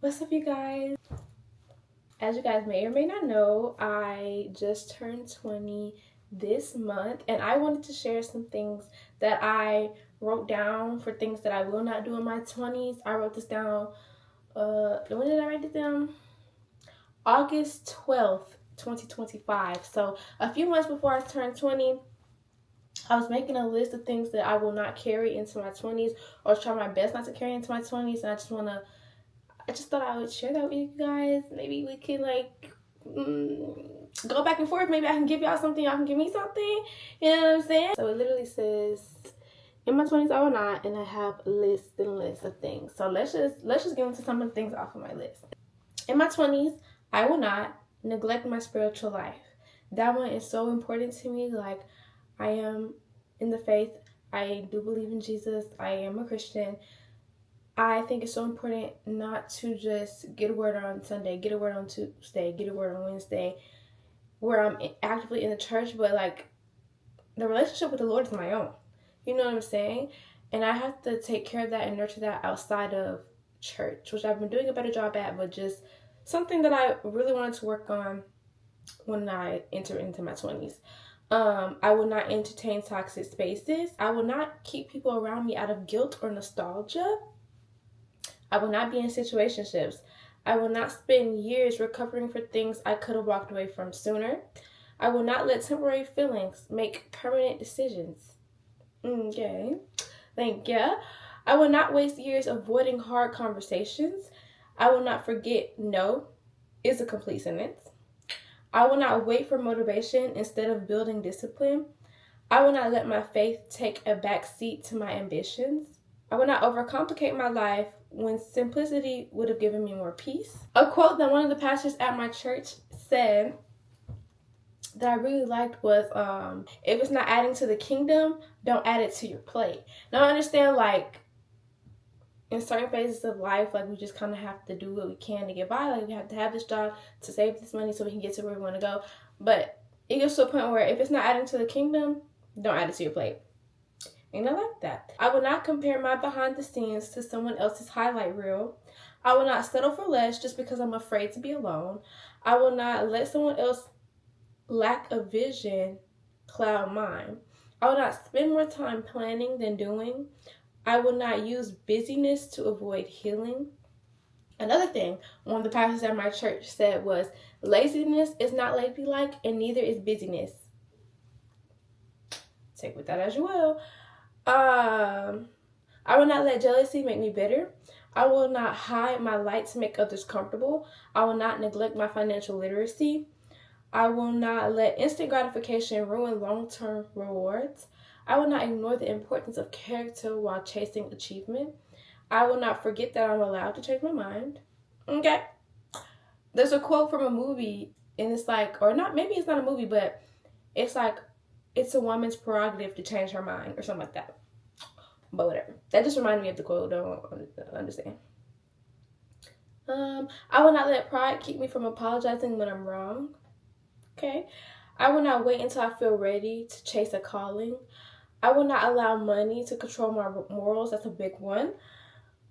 What's up, you guys? As you guys may or may not know, I just turned 20 this month, and I wanted to share some things that I wrote down for things that I will not do in my 20s. I wrote this down, when did I write it down? August 12th, 2025. So a few months before I turned 20, I was making a list of things that I will not carry into my 20s or try my best not to carry into my 20s, and I just thought I would share that with you guys. Maybe we could go back and forth. Maybe I can give y'all something, y'all can give me something. You know what I'm saying? So it literally says, in my 20s I will not, and I have lists and lists of things. So let's just get into some of the things off of my list. In my 20s, I will not neglect my spiritual life. That one is so important to me. Like, I am in the faith. I do believe in Jesus. I am a Christian. I think it's so important not to just get a word on Sunday, get a word on Tuesday, get a word on Wednesday, where I'm actively in the church, but like the relationship with the Lord is my own. You know what I'm saying? And I have to take care of that and nurture that outside of church, which I've been doing a better job at, but just something that I really wanted to work on when I enter into my 20s. I will not entertain toxic spaces. I will not keep people around me out of guilt or nostalgia. I will not be in situationships. I will not spend years recovering for things I could have walked away from sooner. I will not let temporary feelings make permanent decisions. Okay, thank you. I will not waste years avoiding hard conversations. I will not forget no is a complete sentence. I will not wait for motivation instead of building discipline. I will not let my faith take a back seat to my ambitions. I will not overcomplicate my life when simplicity would have given me more peace. A quote that one of the pastors at my church said that I really liked was, if it's not adding to the kingdom, don't add it to your plate. Now I understand, like, in certain phases of life, like, we just kind of have to do what we can to get by. Like, we have to have this job to save this money so we can get to where we want to go. But it gets to a point where if it's not adding to the kingdom, don't add it to your plate. And I like that. I will not compare my behind the scenes to someone else's highlight reel. I will not settle for less just because I'm afraid to be alone. I will not let someone else lack of vision cloud mine. I will not spend more time planning than doing. I will not use busyness to avoid healing. Another thing one of the pastors at my church said was, laziness is not ladylike and neither is busyness. Take with that as you will. I will not let jealousy make me bitter. I will not hide my light to make others comfortable. I will not neglect my financial literacy. I will not let instant gratification ruin long-term rewards. I will not ignore the importance of character while chasing achievement. I will not forget that I'm allowed to change my mind. Okay. There's a quote from a movie, and it's like, or not, maybe it's not a movie, but it's like, it's a woman's prerogative to change her mind or something like that. But whatever. That just reminded me of the quote. Don't understand. I will not let pride keep me from apologizing when I'm wrong. Okay. I will not wait until I feel ready to chase a calling. I will not allow money to control my morals. That's a big one.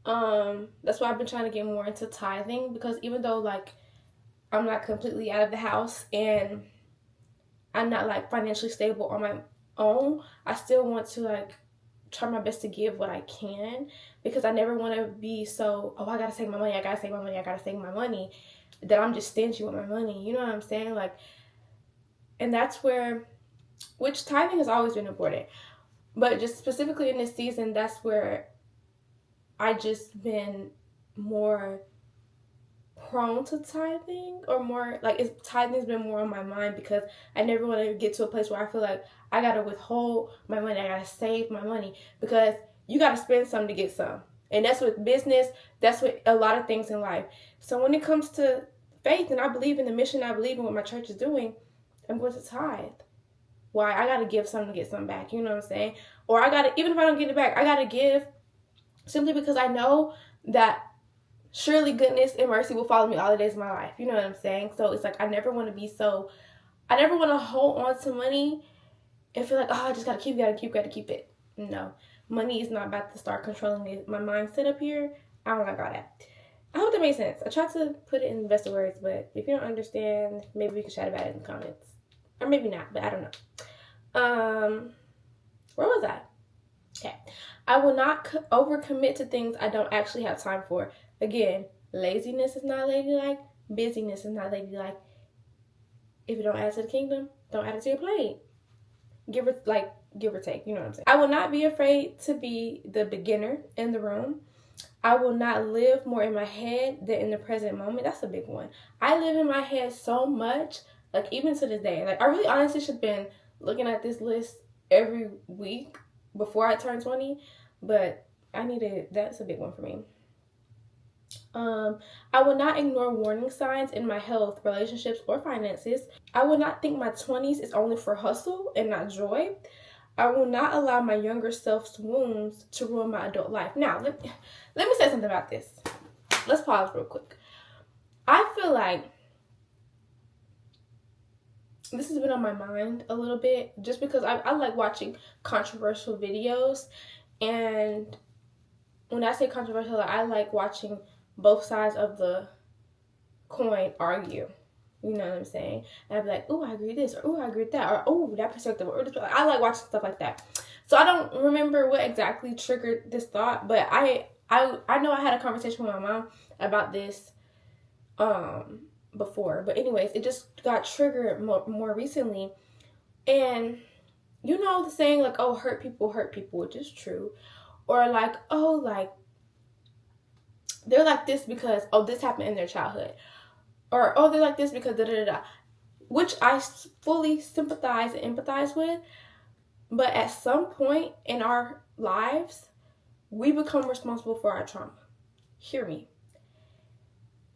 That's why I've been trying to get more into tithing, because even though, like, I'm not completely out of the house and I'm not, like, financially stable on my own, I still want to, like, try my best to give what I can, because I never want to be so, oh, I gotta save my money, that I'm just stingy with my money. You know what I'm saying? Like, and that's where, which tithing has always been important, but just specifically in this season, that's where I just been more prone to tithing, or more like tithing's been more on my mind, because I never want to get to a place where I feel like I gotta withhold my money, I gotta save my money, because you gotta spend some to get some, and that's with business, that's with a lot of things in life. So when it comes to faith, and I believe in the mission, I believe in what my church is doing, I'm going to tithe. Why? I gotta give something to get something back. You know what I'm saying? Or I gotta, even if I don't get it back, I gotta give simply because I know that surely goodness and mercy will follow me all the days of my life. You know what I'm saying? So it's like, I never want to hold on to money and feel like, oh, I just gotta keep it. No. Money is not about to start controlling my mindset up here. I don't like all that. I hope that made sense. I tried to put it in the best of words, but if you don't understand, maybe we can chat about it in the comments. Or maybe not, but I don't know. Where was I? Okay. I will not overcommit to things I don't actually have time for. Again, laziness is not ladylike. Busyness is not ladylike. If you don't add to the kingdom, don't add it to your plate. Give or take, you know what I'm saying. I will not be afraid to be the beginner in the room. I will not live more in my head than in the present moment. That's a big one. I live in my head so much, like even to this day. Like I really honestly should have been looking at this list every week before I turned 20, but that's a big one for me. I will not ignore warning signs in my health, relationships, or finances. I will not think my 20s is only for hustle and not joy. I will not allow my younger self's wounds to ruin my adult life. Now, let me say something about this. Let's pause real quick. I feel like this has been on my mind a little bit just because I like watching controversial videos. And when I say controversial, I like watching both sides of the coin argue. You know what I'm saying? And I'd be like, oh, I agree with this, or oh, I agree with that, or oh, that perspective, or this. I like watching stuff like that. So I don't remember what exactly triggered this thought, but I know I had a conversation with my mom about this before. But anyways, it just got triggered more recently. And you know the saying like, oh, hurt people, which is true. Or like, oh, like they're like this because, oh, this happened in their childhood. Or, oh, they're like this because da-da-da-da. Which I fully sympathize and empathize with. But at some point in our lives, we become responsible for our trauma. Hear me.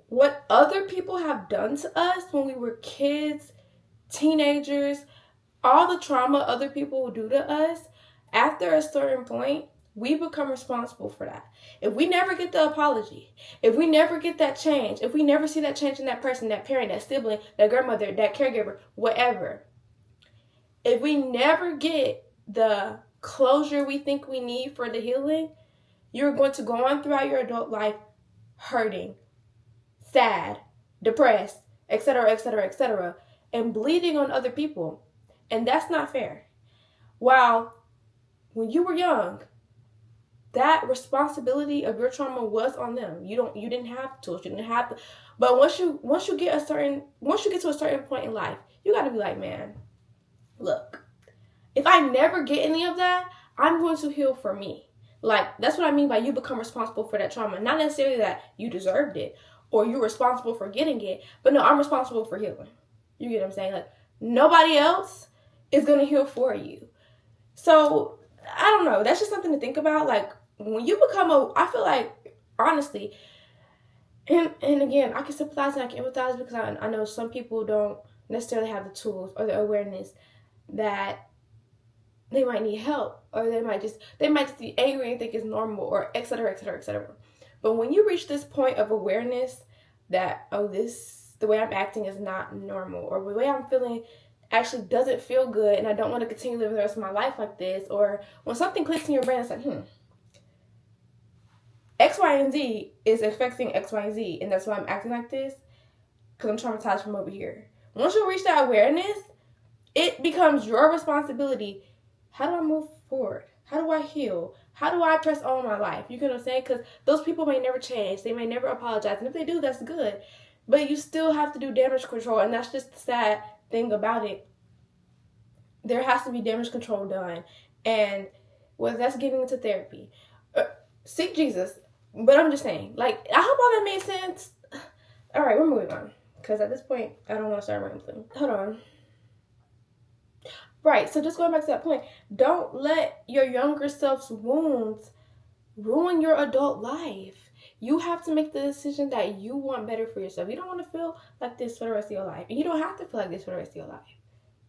What other people have done to us when we were kids, teenagers, all the trauma other people will do to us, after a certain point, we become responsible for that. If we never get the apology, if we never get that change, if we never see that change in that person, that parent, that sibling, that grandmother, that caregiver, whatever, if we never get the closure we think we need for the healing, you're going to go on throughout your adult life hurting, sad, depressed, etc., etc., etc., and bleeding on other people. And that's not fair. While when you were young, that responsibility of your trauma was on them. You didn't have tools. You didn't have to. But once you get to a certain point in life, you got to be like, man, look, if I never get any of that, I'm going to heal for me. Like, that's what I mean by you become responsible for that trauma. Not necessarily that you deserved it or you're responsible for getting it, but no, I'm responsible for healing. You get what I'm saying? Like, nobody else is going to heal for you. So, I don't know. That's just something to think about. Like, when you become I feel like, honestly, and again, I can sympathize and I can empathize because I know some people don't necessarily have the tools or the awareness that they might need help, or they might just be angry and think it's normal, or et cetera, et cetera, et cetera. But when you reach this point of awareness that, oh, the way I'm acting is not normal, or the way I'm feeling actually doesn't feel good, and I don't want to continue living the rest of my life like this, or when something clicks in your brain, it's like, X, Y, and Z is affecting X, Y, and Z, and that's why I'm acting like this, because I'm traumatized from over here. Once you reach that awareness, it becomes your responsibility. How do I move forward? How do I heal? How do I press on my life? You get what I'm saying? Because those people may never change. They may never apologize. And if they do, that's good. But you still have to do damage control. And that's just the sad thing about it. There has to be damage control done. And whether that's getting into therapy, seek Jesus. But I'm just saying, like, I hope all that made sense. All right, we're moving on. Because at this point, I don't want to start rambling. Hold on. Right, so just going back to that point, don't let your younger self's wounds ruin your adult life. You have to make the decision that you want better for yourself. You don't want to feel like this for the rest of your life. And you don't have to feel like this for the rest of your life.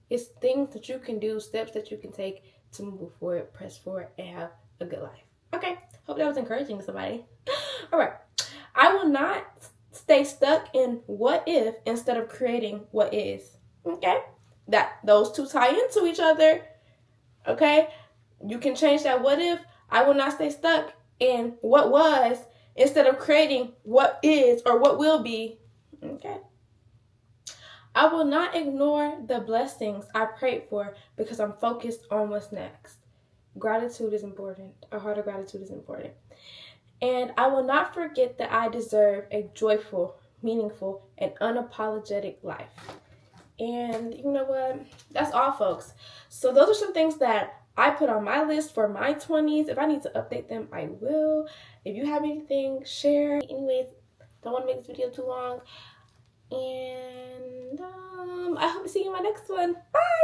It's things that you can do, steps that you can take to move forward, press forward, and have a good life. Okay, hope that was encouraging to somebody. All right, I will not stay stuck in what if instead of creating what is. Okay, those two tie into each other. Okay, you can change that what if. I will not stay stuck in what was instead of creating what is or what will be. Okay. I will not ignore the blessings I prayed for because I'm focused on what's next. Gratitude is important. A heart of gratitude is important. And I will not forget that I deserve a joyful, meaningful, and unapologetic life. And you know what? That's all, folks. So those are some things that I put on my list for my 20s. If I need to update them, I will. If you have anything, share. Anyways, don't want to make this video too long. And I hope to see you in my next one. Bye!